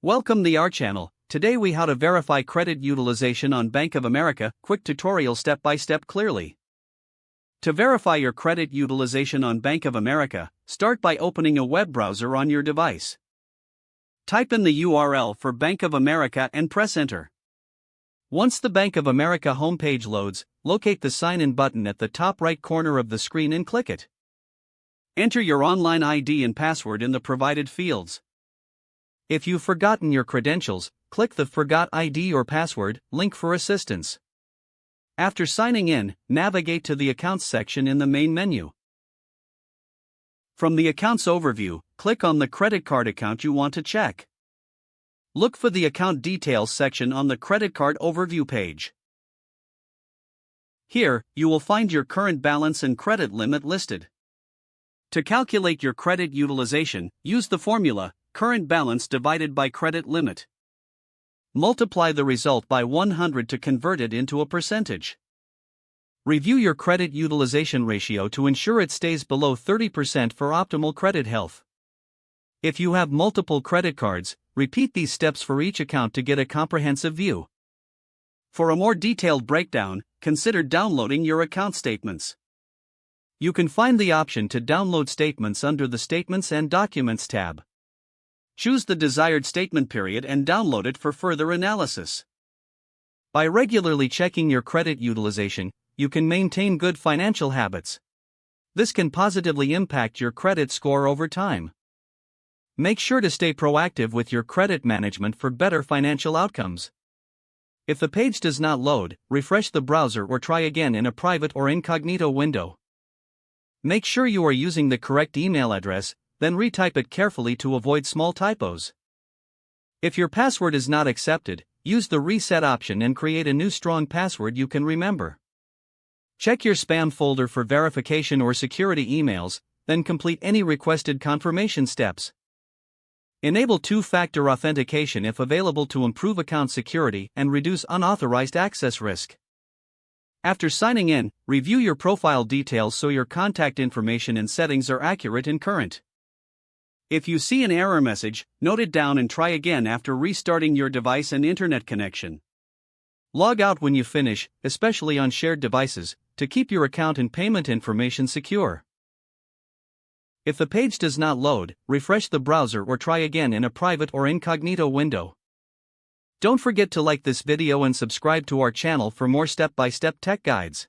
Welcome to our channel. Today we how to verify credit utilization on Bank of America. Quick tutorial step by step clearly. To verify your credit utilization on Bank of America, start by opening a web browser on your device. Type in the URL for Bank of America and press enter. Once the Bank of America homepage loads, locate the sign in button at the top right corner of the screen and click it. Enter your online ID and password in the provided fields. If you've forgotten your credentials, click the Forgot ID or Password link for assistance. After signing in, navigate to the Accounts section in the main menu. From the Accounts overview, click on the credit card account you want to check. Look for the Account Details section on the credit card overview page. Here, you will find your current balance and credit limit listed. To calculate your credit utilization, use the formula current balance divided by credit limit. Multiply the result by 100 to convert it into a percentage. Review your credit utilization ratio to ensure it stays below 30% for optimal credit health. If you have multiple credit cards, repeat these steps for each account to get a comprehensive view. For a more detailed breakdown, consider downloading your account statements. You can find the option to download statements under the Statements and Documents tab. Choose the desired statement period and download it for further analysis. By regularly checking your credit utilization, you can maintain good financial habits. This can positively impact your credit score over time. Make sure to stay proactive with your credit management for better financial outcomes. If the page does not load, refresh the browser or try again in a private or incognito window. Make sure you are using the correct email address, then retype it carefully to avoid small typos. If your password is not accepted, use the reset option and create a new strong password you can remember. Check your spam folder for verification or security emails, then complete any requested confirmation steps. Enable two-factor authentication if available to improve account security and reduce unauthorized access risk. After signing in, review your profile details so your contact information and settings are accurate and current. If you see an error message, note it down and try again after restarting your device and internet connection. Log out when you finish, especially on shared devices, to keep your account and payment information secure. If the page does not load, refresh the browser or try again in a private or incognito window. Don't forget to like this video and subscribe to our channel for more step-by-step tech guides.